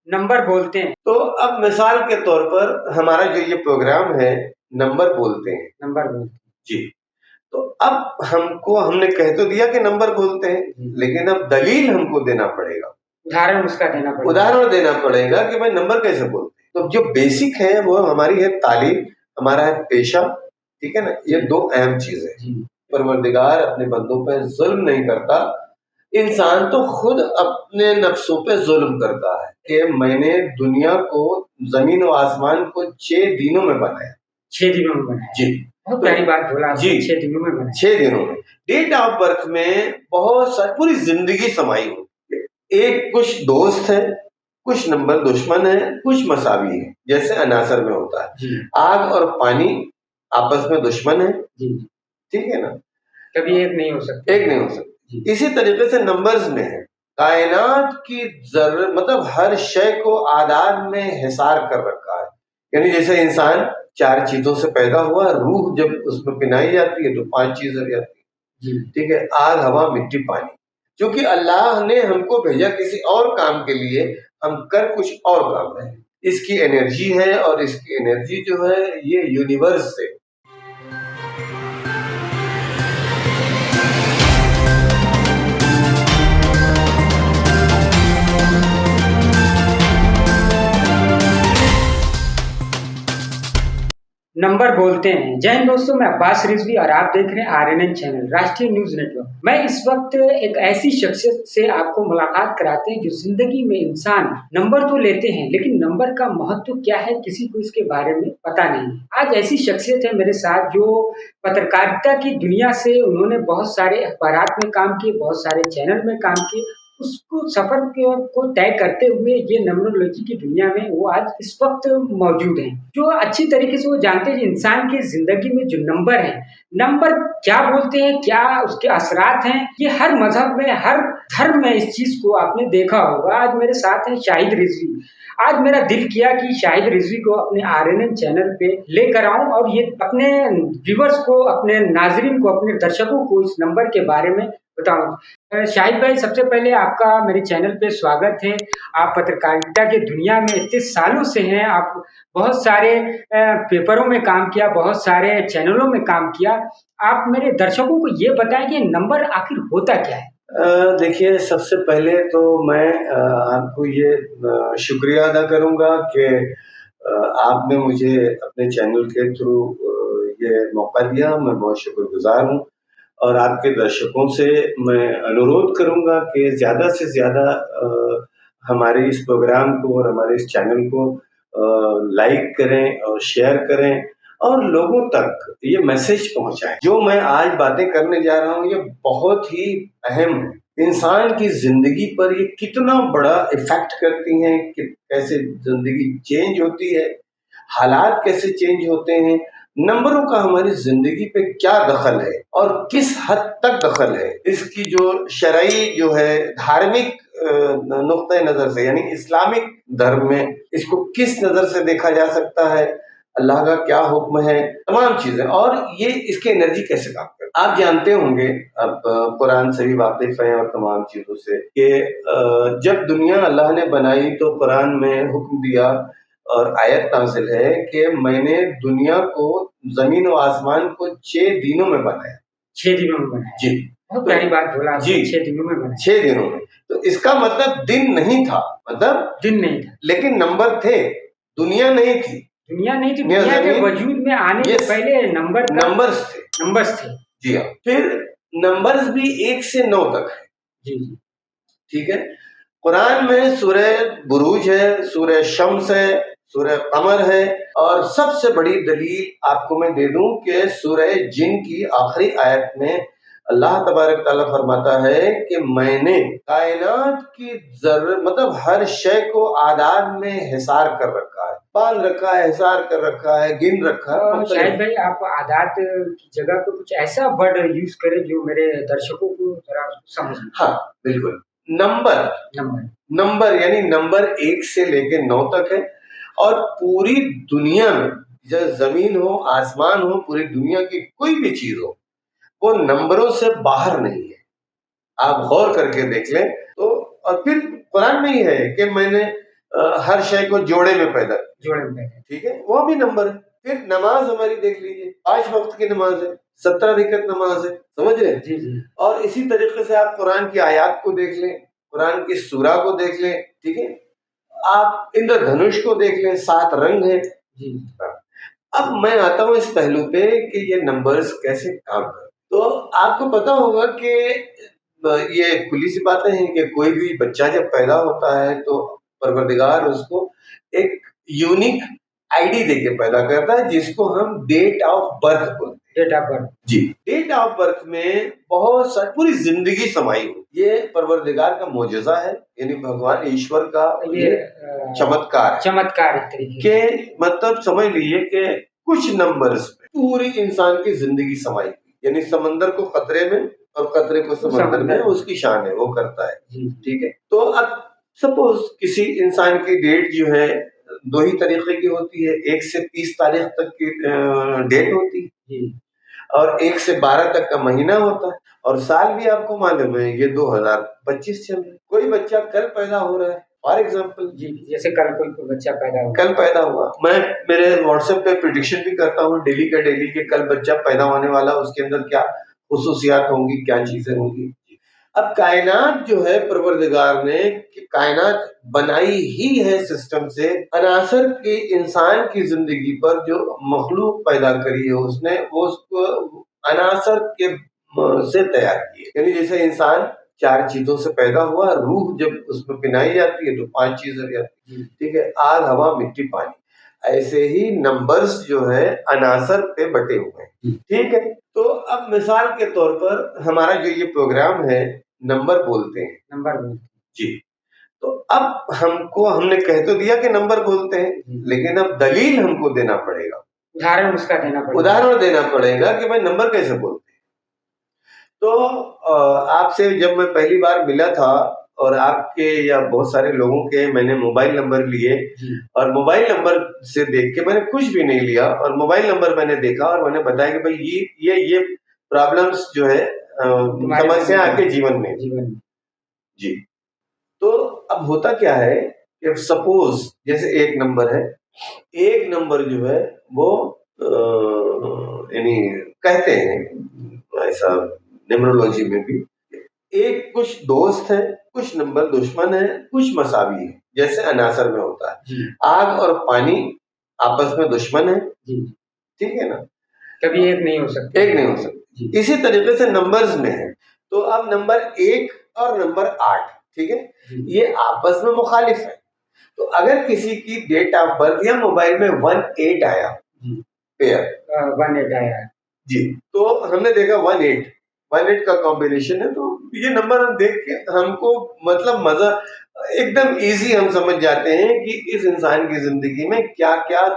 Number बोलते हैं। तो अब मिसाल के तौर पर हमारा जो ये प्रोग्राम है, नंबर बोलते हैं। नंबर बोलते हैं जी। तो अब हमने कह तो दिया कि नंबर बोलते हैं, लेकिन अब दलील हमको देना पड़ेगा, उदाहरण उसका देना पड़ेगा। उदाहरण देना पड़ेगा कि भाई नंबर कैसे बोलते हैं। तो जो बेसिक है वो हमारी है तालीम, हमारा है पेशा, ठीक है ना। ये दो अहम चीजें हैं। परवरदिगार अपने बंदों पे जुल्म नहीं करता, इंसान तो खुद अपने नफ्सों पे जुल्म करता है कि मैंने दुनिया को, जमीन और आसमान को 6 दिनों में बनाया। 6 दिनों में बनाया। जी, बहुत प्यारी बात बोला आपने, जी, 6 दिनों में बनाया। 6 दिनों में। डेट ऑफ बर्थ में बहुत सारी पूरी जिंदगी समाई हुई। एक कुछ दोस्त है, कुछ नंबर दुश्मन है, कुछ मसावी है, जैसे अनासर में होता है। आग और पानी आपस में दुश्मन है, ठीक है ना, कभी एक नहीं हो सकते। एक नहीं हो सकते। इसी तरीके से नंबर्स में है, कायनात की जरूरत मतलब हर शय को आदाद में हिसार कर रखा है। यानी जैसे इंसान 4 चीजों से पैदा हुआ, रूह जब उसमें पिनाई जाती है तो 5 चीजें आ जाती है, ठीक है, आग, हवा, मिट्टी, पानी। क्योंकि अल्लाह ने हमको भेजा किसी और काम के लिए, हम कर कुछ और काम रहे हैं। इसकी एनर्जी है और इसकी एनर्जी जो है ये यूनिवर्स से। नंबर बोलते हैं। जय हिंद दोस्तों, मैं अब्बास रिजवी और आप देख रहे हैं आरएनएन चैनल, राष्ट्रीय न्यूज नेटवर्क। मैं इस वक्त एक ऐसी शख्सियत से आपको मुलाकात कराते हैं जो जिंदगी में इंसान नंबर तो लेते हैं, लेकिन नंबर का महत्व क्या है किसी को इसके बारे में पता नहीं है। आज ऐसी शख्सियत है मेरे साथ जो पत्रकारिता की दुनिया से उन्होंने बहुत सारे अखबारात में काम किए, बहुत सारे चैनल में काम किए, उसको सफर को तय करते हुए ये न्यूमरोलॉजी की दुनिया में वो आज इस वक्त मौजूद हैं, जो अच्छी तरीके से वो जानते हैं इंसान की जिंदगी में जो नंबर है, नंबर क्या बोलते हैं, क्या उसके असरात हैं। ये हर मजहब में, हर धर्म में इस चीज को आपने देखा होगा। आज मेरे साथ है शाहिद रिजवी। आज मेरा दिल किया कि शाहिद रिजवी को अपने आरएनएन चैनल पे लेकर आऊं और ये अपने व्यूवर्स को, अपने नाजरीन को, अपने दर्शकों को इस नंबर के बारे में बताऊं। शाहिद भाई, सबसे पहले आपका मेरे चैनल पे स्वागत है। आप पत्रकारिता की दुनिया में इतने सालों से हैं, आप बहुत सारे पेपरों में काम किया, बहुत सारे चैनलों में काम किया। आप मेरे दर्शकों को ये बताएं कि नंबर आखिर होता क्या है। देखिए, सबसे पहले तो मैं आपको ये शुक्रिया अदा करूंगा कि आपने मुझे अपने चैनल के थ्रू ये मौका दिया। मैं बहुत शुक्रगुजार हूँ और आपके दर्शकों से मैं अनुरोध करूंगा कि ज़्यादा से ज़्यादा हमारे इस प्रोग्राम को और हमारे इस चैनल को लाइक करें और शेयर करें और लोगों तक ये मैसेज पहुंचाएं। जो मैं आज बातें करने जा रहा हूँ ये बहुत ही अहम है। इंसान की जिंदगी पर ये कितना बड़ा इफेक्ट करती हैं कि कैसे जिंदगी चेंज होती है, हालात कैसे चेंज होते हैं, नंबरों का हमारी जिंदगी पे क्या दखल है और किस हद तक दखल है। इसकी जो शरई जो है, धार्मिक नुक्ते नजर से, यानी इस्लामिक धर्म में इसको किस नजर से देखा जा सकता है, अल्लाह का क्या हुक्म है, तमाम चीजें, और ये इसकी एनर्जी कैसे काम करती है। आप जानते होंगे, अब कुरान से भी वाकिफ हैं और तमाम चीजों से, कि जब दुनिया अल्लाह ने बनाई तो कुरान में हुक्म दिया और आयत नाज़िल है कि मैंने दुनिया को, जमीन और आसमान को 6 दिनों में बनाया। 6 दिनों में बनाया। जी, बहुत प्यारी बात बोला जी, 6 दिनों में बनाया। 6 दिनों में। तो इसका मतलब दिन नहीं था, मतलब दिन नहीं था, लेकिन नंबर थे। दुनिया नहीं थी, दुनिया नहीं थी। दुनिया के वजूद में आने से पहले नंबर्स थे। जी हाँ। फिर नंबर्स भी 1 से 9 तक है। जी, ठीक है। कुरान में सूरह बुरूज है, सूरह शम्स है, सूरह कमर है, और सबसे बड़ी दलील आपको मैं दे दूं कि सूरह जिन की आखिरी आयत में अल्लाह तबारक ताला फरमाता है कि मैंने कायनात की जरूरत मतलब हर शय को आदाद में हिसार कर रखा है, पाल रखा है, हिसार कर रखा है, गिन रखा है। शायद भाई आप आदात की जगह पे कुछ ऐसा वर्ड यूज करें जो मेरे दर्शकों को जरा समझ। हाँ बिल्कुल। नंबर नंबर नंबर यानी नंबर 1 से लेके 9 तक है, और पूरी दुनिया में, जब जमीन हो, आसमान हो, पूरी दुनिया की कोई भी चीज हो, वो नंबरों से बाहर नहीं है। आप गौर करके देख लें तो। और फिर कुरान में ही है कि मैंने हर शय को जोड़े में पैदा किया, जोड़े में पैदा। ठीक है, वो भी नंबर है। फिर नमाज हमारी देख लीजिए, 5 वक्त की नमाज है, 17 रिकत नमाज है, समझ रहे हैं? जी जी। और इसी तरीके से आप कुरान की आयत को देख लें, कुरान की सूरा को देख लें, ठीक है, आप इंद्रधनुष को देख लें, 7 रंग है जी। अब मैं आता हूँ इस पहलू पे कि ये नंबर्स कैसे काम करते। तो आपको पता होगा कि ये खुली सी बातें हैं कि कोई भी बच्चा जब पैदा होता है तो परवरदिगार उसको एक यूनिक आईडी देके पैदा करता है, जिसको हम डेट ऑफ बर्थ बोलते हैं। Date of birth. जी, डेट ऑफ बर्थ में बहुत सारी पूरी जिंदगी समाई हुई। ये परवरदिगार का मोजज़ा है, यानी भगवान ईश्वर का ये चमत्कार है। चमत्कार एक तरीके के मतलब समझ लीजिए कि कुछ नंबर्स में पूरी इंसान की जिंदगी समाई हुई, यानी समंदर को खतरे में और खतरे को समंदर में उसकी शान है, वो करता है, ठीक है। तो अब सपोज किसी इंसान की डेट जो है 2 ही तरीके की होती है, 1 से 30 तारीख तक की डेट होती है और 1 से 12 तक का महीना होता है, और साल भी आपको मालूम है ये 2025 चल रहा है। कोई बच्चा कल पैदा हो रहा है, फॉर एग्जाम्पल जी, जैसे कल कोई बच्चा पैदा हुआ, कल पैदा हुआ, मैं मेरे व्हाट्सएप पे प्रिडिक्शन भी करता हूँ डेली का डेली कि कल बच्चा पैदा होने वाला, उसके अंदर क्या खुसूसियात होंगी, क्या चीजें होंगी। अब कायनात जो है परवरदिगार ने कायनात बनाई ही है सिस्टम से, अनासर के इंसान की जिंदगी पर जो मखलूक पैदा करी है उसने, वो उसको अनासर के से तैयार किए। यानी जैसे इंसान 4 चीजों से पैदा हुआ, रूह जब उसमें पिनाई जाती है तो 5 चीजें जाती है, ठीक है, आग, हवा, मिट्टी, पानी। ऐसे ही नंबर्स जो है अनासर पे बटे हुए हैं, ठीक है। तो अब मिसाल के तौर पर हमारा जो ये प्रोग्राम है नंबर बोलते हैं, नंबर बोलते हैं जी। तो अब हमने कह तो दिया कि नंबर बोलते हैं, लेकिन अब दलील हमको देना पड़ेगा, उदाहरण उसका देना पड़ेगा, उदाहरण देना पड़ेगा कि भाई नंबर कैसे बोलते हैं। तो आपसे जब मैं पहली बार मिला था और आपके या बहुत सारे लोगों के मैंने मोबाइल नंबर लिए, और मोबाइल नंबर से देख के मैंने कुछ भी नहीं लिया, और मोबाइल नंबर मैंने देखा और मैंने बताया कि भाई ये प्रॉब्लम्स जो है समस्या आपके जीवन में जी। तो अब होता क्या है कि सपोज जैसे एक नंबर है, एक नंबर जो है वो यानी कहते हैं ऐसा न्यूमरोलॉजी में भी, एक कुछ दोस्त है, कुछ नंबर दुश्मन है, कुछ मसावी है, जैसे अनासर में होता है आग और पानी आपस में दुश्मन है, ठीक है ना, कभी एक नहीं हो सकते, एक नहीं हो सकते। इसी तरीके से नंबर्स में है। तो अब नंबर 1 और नंबर 8, ठीक है, ये आपस में मुखालिफ है। तो अगर किसी की डेट ऑफ बर्थ या मोबाइल में 18 आया पेयर, 18 आया जी, तो हमने देखा 18 का कॉम्बिनेशन है, तो ये नंबर हम देख के हमको मतलब मजा एकदम इजी हम समझ जाते हैं कि इस इंसान की जिंदगी में क्या क्या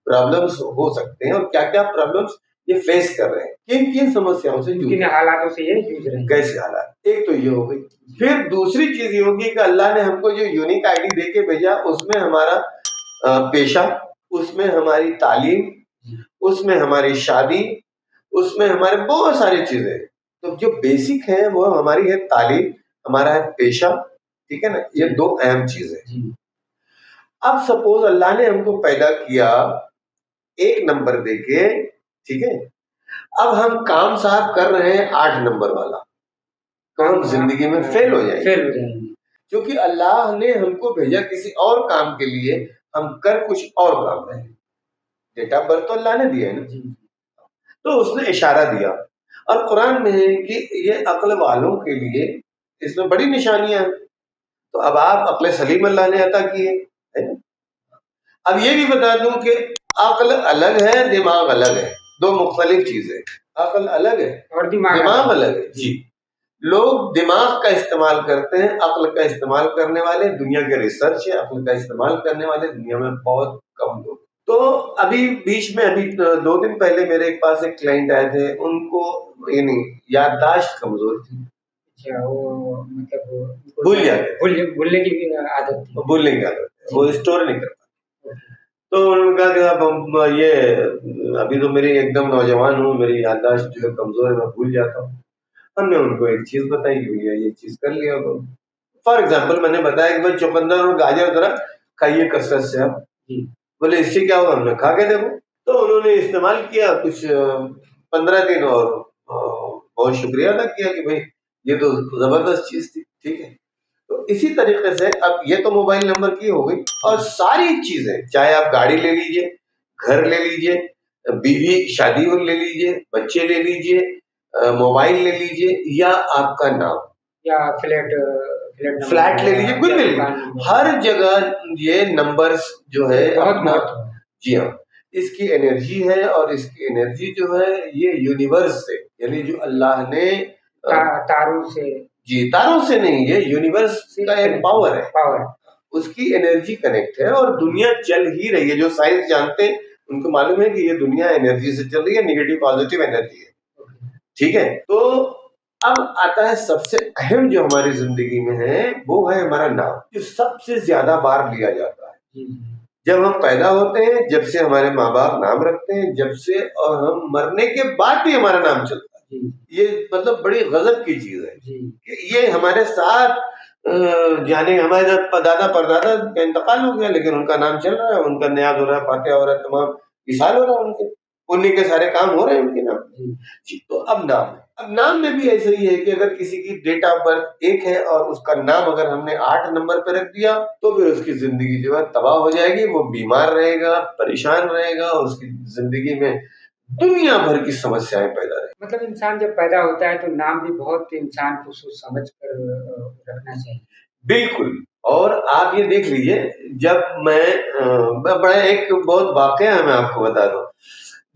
प्रॉब्लम्स हो सकते हैं और क्या क्या प्रॉब्लम्स ये फेस कर रहे हैं, किन किन समस्याओं से किन हालातों से ये जूझ रहे हैं, कैसे हालात। एक तो ये हो गई। फिर दूसरी चीज ये होगी कि अल्लाह ने हमको जो यूनिक आईडी देके भेजा, उसमें हमारा पेशा, उसमें हमारी तालीम, उसमें हमारी शादी, उसमें हमारे बहुत सारी चीजें। तो जो बेसिक है वो हमारी है तालीम, हमारा है पेशा, ठीक है ना, ये 2 अहम चीजें। अब सपोज अल्लाह ने हमको पैदा किया एक नंबर देके, ठीक है, अब हम काम साहब कर रहे हैं 8 नंबर वाला, तो हम जिंदगी में फेल हो जाएंगे, क्योंकि अल्लाह ने हमको भेजा किसी और काम के लिए, हम कर कुछ और काम रहे हैं। डेट ऑफ बर्थ तो अल्लाह ने दिया है ना, तो उसने इशारा दिया, और कुरान में है कि ये अक्ल वालों के लिए इसमें बड़ी निशानियां हैं। तो अब आप अक्ल सलीम अल्लाह ने अता की है ना। अब ये भी बता दूं कि अक्ल अलग है, दिमाग अलग है, 2 मुख्तलिफ चीजें। अक्ल अलग है और दिमाग अलग है, जी। लोग दिमाग का इस्तेमाल करते हैं, अक्ल का इस्तेमाल करने वाले दुनिया के रिसर्च है, अक्ल का इस्तेमाल करने वाले दुनिया में बहुत कम लोग। तो अभी बीच में, अभी 2 दिन पहले मेरे पास एक क्लाइंट आए थे, उनको यानी याददाश्त कमजोर थी, वो मतलब भूलने की आदत थी, वो स्टोर नहीं करता। तो उन्होंने कहा कि अब ये अभी तो मेरी एकदम नौजवान हूँ, मेरी याददाश्त जो है कमजोर है, मैं भूल जाता हूँ। हमने उनको एक चीज बताई कि भैया ये चीज कर लिया करो। फॉर एग्जाम्पल मैंने बताया कि भाई चुकंदर और गाजर जरा खाइए कसरत से आप। जी। बोले इससे क्या होगा? हमने खा के देखो। तो उन्होंने इस्तेमाल किया कुछ 15 दिन और बहुत शुक्रिया अदा किया कि भाई ये तो जबरदस्त चीज थी। ठीक है, तो इसी तरीके से अब ये तो मोबाइल नंबर की हो गई, और सारी चीजें, चाहे आप गाड़ी ले लीजिए, घर ले लीजिए, बीवी शादी हो ले लीजिए, बच्चे ले लीजिए, मोबाइल ले लीजिए, या आपका नाम, या फ्लैट नंबर फ्लैट ले हुआ लीजिए, या कुछ ले दुकान लीजिए, नंबर, हर जगह ये नंबर्स जो है बहुत अपना, महत्व है। जी हाँ, इसकी एनर्जी है, और इसकी एनर्जी जो है ये यूनिवर्स से, यानी जो अल्लाह ने तारों से, जी, तारों से नहीं, ये यूनिवर्स का एक पावर है, पावर, उसकी एनर्जी कनेक्ट है, और दुनिया चल ही रही है। जो साइंस जानते हैं उनको मालूम है कि ये दुनिया एनर्जी से चल रही है, नेगेटिव पॉजिटिव एनर्जी है। ठीक है, तो अब आता है सबसे अहम जो हमारी जिंदगी में है, वो है हमारा नाम, जो सबसे ज्यादा बार लिया जाता है। जब हम पैदा होते हैं, जब से हमारे माँ बाप नाम रखते हैं, जब से, और हम मरने के बाद भी हमारा नाम चलता है। ये मतलब बड़ी गजब की चीज है कि ये हमारे साथ जाने, हमारे दादा परदादा का इंतकाल हो गया, लेकिन उनका नाम चल रहा है, उनका न्याज हो रहा है, फातिहा हो रहा है, तमाम इसाल हो रहा है, उनके पुण्य के सारे काम हो रहे हैं उनके नाम। जी, तो अब नाम में भी ऐसा ही है कि अगर किसी की डेट ऑफ बर्थ 1 है और उसका नाम अगर हमने 8 नंबर पे रख दिया, तो फिर उसकी जिंदगी जो है तबाह हो जाएगी, वो बीमार रहेगा, परेशान रहेगा, और उसकी जिंदगी में दुनिया भर की समस्याएं पैदा रहेगी। मतलब इंसान जब पैदा होता है तो नाम भी बहुत इंसान को सोच समझ कर रखना चाहिए। बिल्कुल, और आप ये देख लीजिए, जब बड़ा एक बहुत वाकया है, मैं आपको बता दूं।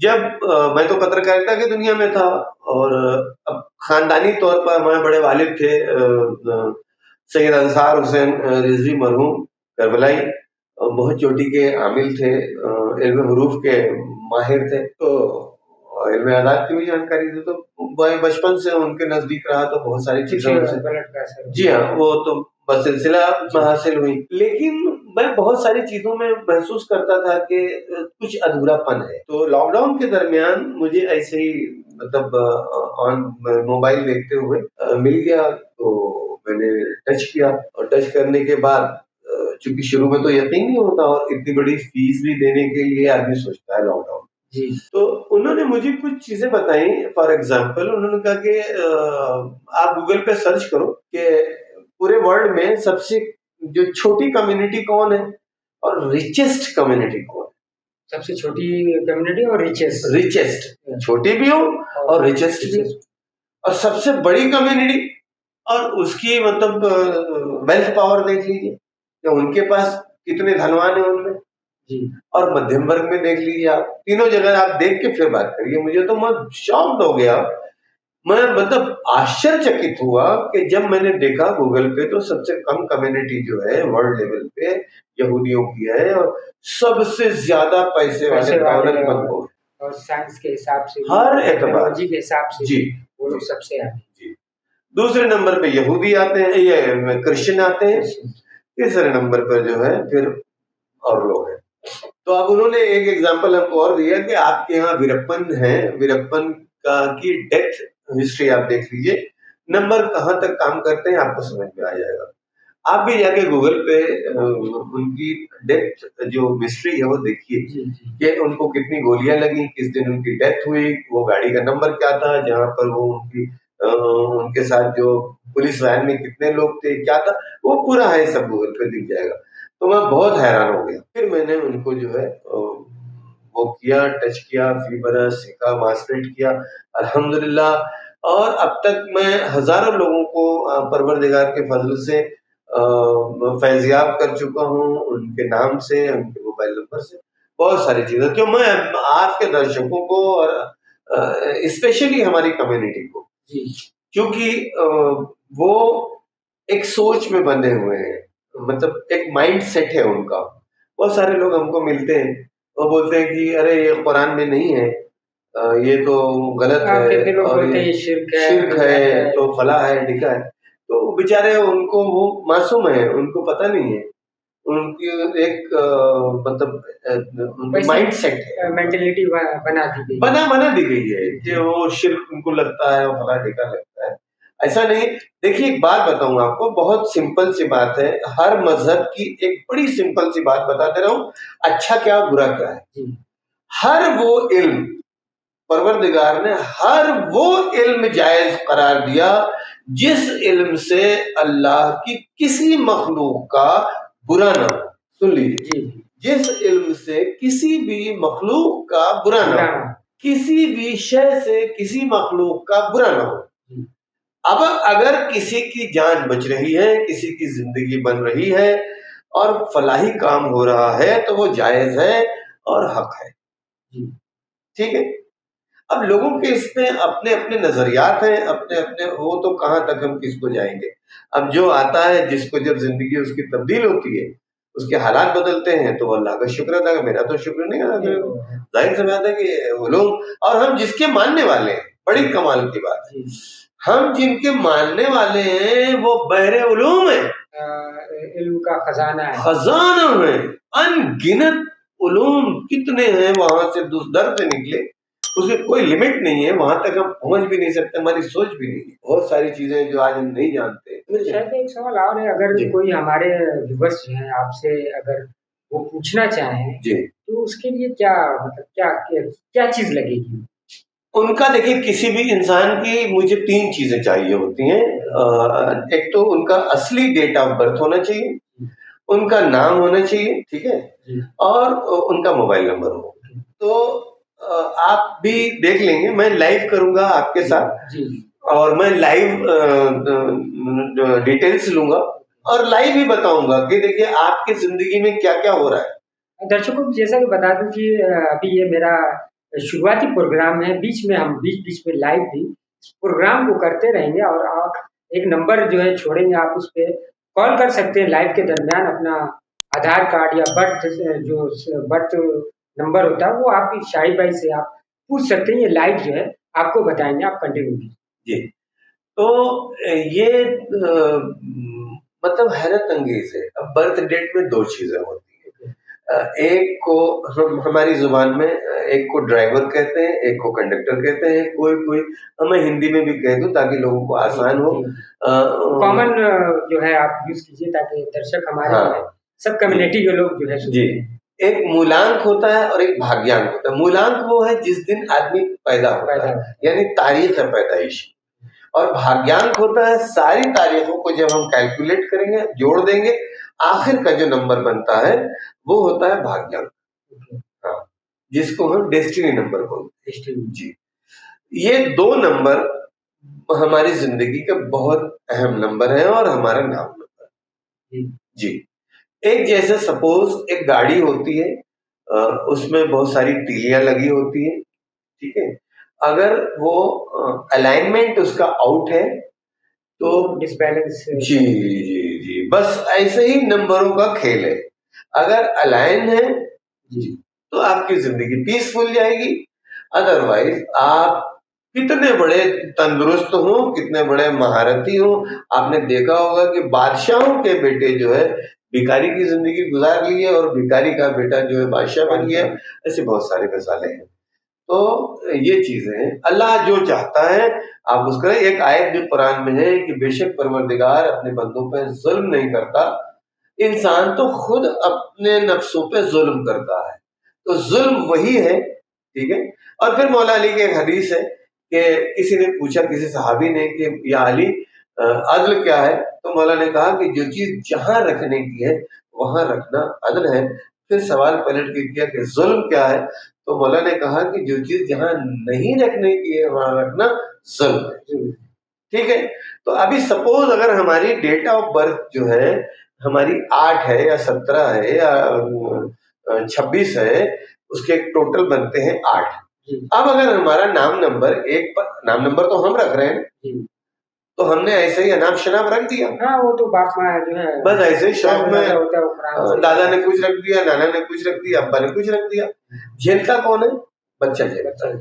जब मैं तो पत्रकारिता की दुनिया में था, और अब खानदानी तौर पर हमारे बड़े वालिद थे सैयद अंसार हुसैन रिजवी मरहूम करबलाई, बहुत चोटी के आमिल थे, इल्म हुरूफ के माहिर थे, तो इल्म आदाब की भी जानकारी थी, तो बचपन से उनके नजदीक रहा, तो बहुत सारी चीजें उनसे, जी हाँ, वो तो बस सिलसिला हासिल हुई। लेकिन मैं बहुत सारी चीजों में महसूस करता था कि कुछ अधूरापन है। तो लॉकडाउन के दरमियान मुझे ऐसे ही, मतलब ऑन मोबाइल देखते हुए मिल गया, तो मैंने टच किया, और टच करने के बाद चूंकि शुरू में तो यकीन नहीं होता, और इतनी बड़ी फीस भी देने के लिए आदमी सोचता है लॉकडाउन। जी, तो उन्होंने मुझे कुछ चीजें बताई। फॉर एग्जाम्पल, उन्होंने कहा कि आप गूगल पे सर्च करो कि पूरे वर्ल्ड में सबसे जो छोटी कम्युनिटी कौन है, और रिचेस्ट कम्युनिटी कौन है। सबसे छोटी कम्युनिटी और रिचेस्ट, छोटी भी हो और रिचेस्ट भी हो, और सबसे बड़ी कम्युनिटी, और उसकी मतलब वेल्थ पावर देख लीजिए कि उनके पास कितने धनवान है उनमें, और मध्यम वर्ग में देख लीजिए आप। तीनों जगह आप देख के फिर बात करिए। मुझे तो मैं शॉक्ड हो गया, मैं मतलब आश्चर्यचकित हुआ कि जब मैंने देखा गूगल पे, तो सबसे कम कम्युनिटी जो है वर्ल्ड लेवल पे यहूदियों की है, और सबसे ज्यादा पैसे वाले दौलतमंद लोग, और साइंस के हिसाब से, हर एतबार, टेक्नोलॉजी के हिसाब से, जी, वो लोग सबसे आगे। जी, दूसरे नंबर पे यहूदी आते हैं, ये क्रिश्चियन आते हैं, तीसरे नंबर पर जो है फिर और लोग हैं। तो अब उन्होंने एक एग्जांपल हमको और दिया कि आपके यहाँ वीरप्पन है, वीरप्पन का की डेथ हिस्ट्री आप देख लीजिए, नंबर कहाँ तक काम करते हैं आपको समझ में आ जाएगा। आप भी जाके गूगल पे उनकी डेथ जो हिस्ट्री है वो देखिए कि उनको कितनी गोलियां लगी, किस दिन उनकी डेथ हुई, वो गाड़ी का नंबर क्या था, जहाँ पर वो उनके साथ जो पुलिस वैन में कितने लोग थे, क्या था, वो पूरा है, सब गूगल पे दिख जाएगा। तो मैं बहुत हैरान हो गया। फिर मैंने उनको जो है वो किया, टच किया, फीवर सीखा, मास्टरेट किया, अल्हम्दुलिल्लाह। और अब तक मैं हजारों लोगों को परवरदिगार के फजल से फैजियाब कर चुका हूँ, उनके नाम से, उनके मोबाइल नंबर से, बहुत सारी चीजें जो मैं आपके दर्शकों को और स्पेशली हमारी कम्युनिटी को, क्योंकि वो एक सोच में बंधे हुए हैं, मतलब एक माइंड सेट है उनका। बहुत सारे लोग हमको मिलते हैं, वो बोलते हैं कि अरे ये कुरान में नहीं है, ये तो गलत है, और ये शिर्क है, तो फला है, ढिका है। तो बेचारे, उनको वो मासूम है, उनको पता नहीं है, उनकी एक मतलब माइंड सेट है, मेंटलिटी बना दी गई है कि वो शिर्क उनको लगता है, फला ढिका लगता है। ऐसा नहीं। देखिए एक बात बताऊं आपको, बहुत सिंपल सी बात है, हर मजहब की एक बड़ी सिंपल सी बात बताते रहा हूं, अच्छा क्या बुरा क्या है। जी हर वो इल्म, परवरदिगार ने हर वो इल्म जायज करार दिया जिस इल्म से अल्लाह की किसी मखलूक का बुरा ना हो। सुन लीजिए, जी जिस इल्म से किसी भी मखलूक का बुरा ना बुरा हो, ना। किसी भी शय से किसी मखलूक का बुरा ना हो। जी अब अगर किसी की जान बच रही है, किसी की जिंदगी बन रही है और फलाही काम हो रहा है तो वो जायज है और हक है। जी ठीक है। अब लोगों के इसमें अपने अपने नजरियात हैं, अपने अपने, वो तो कहाँ तक हम किसको जाएंगे। अब जो आता है, जिसको जब जिंदगी उसकी तब्दील होती है, उसके हालात बदलते हैं तो वो अल्लाह का शुक्र अदा करे। मेरा तो शुक्र नहीं अदा नहीं करेगा। वो है। जाहिर सी बात है कि वो लोग, और हम जिसके मानने वाले हैं, बड़ी कमाल की बात है, जी हम जिनके मानने वाले हैं वो बहरे उलूम है, इल्म का खजाना है। खजाना है, अनगिनत उलूम कितने हैं वहां से दर से निकले, उसके कोई लिमिट नहीं है, वहां तक हम पहुंच भी नहीं सकते, हमारी सोच भी नहीं है। बहुत सारी चीजें जो आज हम नहीं जानते। शायद एक सवाल और है, अगर जी कोई हमारे व्यूवर्स जो हैं आपसे अगर वो पूछना चाहें जी। तो उसके लिए क्या मतलब क्या क्या, क्या चीज लगेगी? उनका देखिए, किसी भी इंसान की मुझे तीन चीजें चाहिए होती हैं। एक तो उनका असली डेट ऑफ बर्थ होना चाहिए, उनका नाम होना चाहिए, ठीक है, जी और उनका मोबाइल नंबर हो। तो आप भी देख लेंगे, मैं लाइव करूंगा आपके साथ, जी और मैं लाइव डिटेल्स लूंगा और लाइव ही बताऊंगा कि देखिए आपकी जिंदगी में क्या क्या हो रहा है। दर्शकों को जैसा कि बता दूं कि अभी ये मेरा शुरुआती प्रोग्राम है, बीच में हम बीच बीच में लाइव भी इस प्रोग्राम को करते रहेंगे और आप एक नंबर जो है छोड़ेंगे, आप उस पे कॉल कर सकते हैं लाइव के दरमियान, अपना आधार कार्ड या बर्थ नंबर होता है वो आपकी शाही भाई से आप पूछ सकते हैं, ये लाइव जो है आपको बताएंगे, आप कंटिन्यू कीजिए। जी। तो ये मतलब हैरत अंगेज है। अब बर्थ डेट में दो चीजें होती है। एक को हम हमारी जुबान में एक को ड्राइवर कहते हैं, एक को कंडक्टर कहते हैं, कोई कोई मैं हिंदी में भी कह दूं ताकि लोगों को आसान हो। कॉमन जो है आप यूज कीजिए ताकि दर्शक हमारे जो है हाँ सब कम्युनिटी के लोग जो है जी। सुनते हैं। एक मूलांक होता है और एक भाग्यांक होता है। मूलांक वो है जिस दिन आदमी पैदा होता है, यानी तारीख है पैदाइश, और भाग्यांक होता है सारी तारीखों को जब हम कैलकुलेट करेंगे, जोड़ देंगे, आखिर का जो नंबर बनता है वो होता है भाग्यांक। हाँ, जिसको हम डेस्टिनी नंबर बोलते हैं। जी। ये दो नंबर हमारी जिंदगी का बहुत अहम नंबर है और हमारा नाम नंबर। जी। एक जैसे सपोज एक गाड़ी होती है, उसमें बहुत सारी तीलियां लगी होती है, ठीक है। अगर वो अलाइनमेंट उसका आउट है तो डिसबैलेंस। जी जी जी, बस ऐसे ही नंबरों का खेल है। अगर अलाइन है जी तो आपकी जिंदगी पीसफुल जाएगी, अदरवाइज आप कितने बड़े तंदुरुस्त हो, कितने बड़े महारथी हो, आपने देखा होगा कि बादशाहों के बेटे जो है भिखारी की जिंदगी गुजार ली है और भिखारी का बेटा जो है बादशाह बन गया। ऐसे बहुत सारे मिसालें हैं। तो ये चीजें हैं, अल्लाह जो चाहता है आप उसका, एक आयत भी कुरान में है कि बेशक परवरदिगार अपने बंदों पे जुल्म नहीं करता, इंसान तो खुद अपने नफ्सों पे जुल्म करता है, तो जुल्म वही है, ठीक है। और फिर मौला अली की एक हदीस है कि किसी ने पूछा किसी सहाबी ने कि या अली अदल क्या है, तो मौला ने कहा कि जो चीज जहां रखने की है वहां रखना अदल है। फिर सवाल पलट के किया कि जुल्म क्या है, तो मौला ने कहा कि जो चीज जहां नहीं रखने की है वहां रखना जुल्म है, ठीक है। तो अभी सपोज अगर हमारी डेट ऑफ बर्थ जो है हमारी 8 है या 17 है या 26 है, उसके टोटल बनते हैं 8। अब अगर हमारा नाम नंबर एक पर, नाम नंबर तो हम रख रहे हैं, तो हमने ऐसे ही अनाप शनाप रख दिया। हाँ वो तो बाप माँ जो है बस ऐसे ही शौक में होता है वो कुरान से। दादा ने कुछ रख दिया, नाना ने कुछ रख दिया, अब्बा ने कुछ रख दिया। झेलता कौन है? बच्चा झेलता है,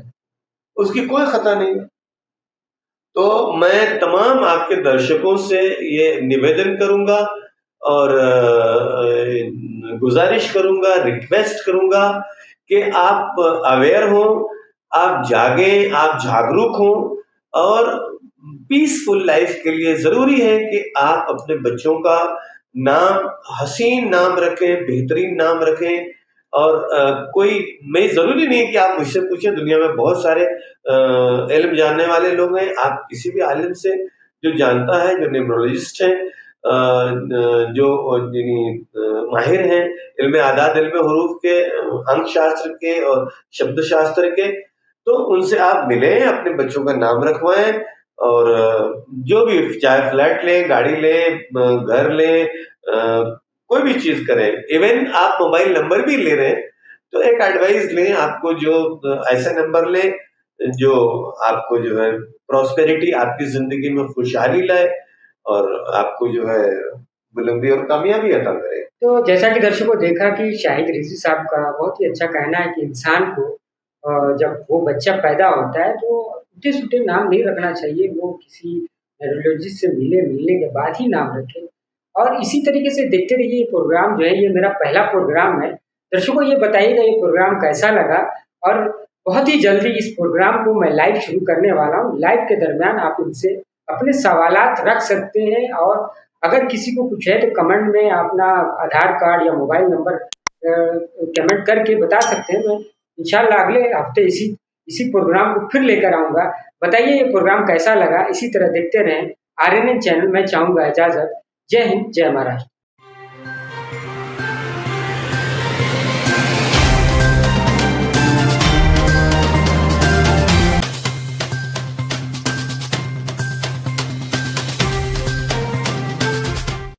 उसकी कोई खता नहीं है। तो मैं तमाम आपके दर्शकों से ये निवेदन करूंगा और गुजारिश करूंगा, रिक्वेस्ट करूंगा कि आप अवेयर हो, आप जागें, आप जागरूक हो और पीसफुल लाइफ के लिए ज़रूरी है कि आप अपने बच्चों का नाम हसीन नाम रखें, बेहतरीन नाम रखें। और कोई मैं ज़रूरी नहीं है कि आप मुझसे पूछें, दुनिया में बहुत सारे इल्म जानने वाले लोग हैं। आप किसी भी आलिम से जो जानता है, जो न्यूमरोलॉजिस्ट हैं, जो माहिर हैं इल्म आदाद, इल्म हुरूफ के, अंक शास्त्र के और शब्द शास्त्र के, तो उनसे आप मिलें, अपने बच्चों का नाम रखवाएं। और जो भी, चाहे फ्लैट लें, गाड़ी लें, घर लें, कोई भी चीज़ करें, इवन आप मोबाइल नंबर भी ले रहे हैं तो एक एडवाइस लें, आपको जो ऐसा नंबर लें जो आपको जो है प्रॉस्पेरिटी, आपकी ज़िंदगी में खुशहाली लाए और आपको जो है बुलंदी और कामयाबी अता करे। तो जैसा कि दर्शकों देखा कि शाहिद रिज़वी साहब का बहुत ही अच्छा कहना है कि इंसान को जब वो बच्चा पैदा होता है तो टूटे-फूटे नाम नहीं रखना चाहिए, वो किसी न्यूरोलॉजिस्ट से मिलने के बाद ही नाम रखे। और इसी तरीके से देखते रहिए, ये प्रोग्राम जो है ये मेरा पहला प्रोग्राम है। दर्शकों ये बताइएगा ये प्रोग्राम कैसा लगा, और बहुत ही जल्दी इस प्रोग्राम को मैं लाइव शुरू करने वाला हूँ। लाइव के दरमियान आप इनसे अपने सवालात रख सकते हैं, और अगर किसी को कुछ है तो कमेंट में अपना आधार कार्ड या मोबाइल नंबर कमेंट करके बता सकते हैं। मैं इंशाल्लाह अगले हफ्ते इसी इसी प्रोग्राम को फिर लेकर आऊँगा। बताइए ये प्रोग्राम कैसा लगा? इसी तरह देखते रहें आरएनएन चैनल। मैं चाहूँगा इजाज़त। जय हिंद, जय महाराष्ट्र।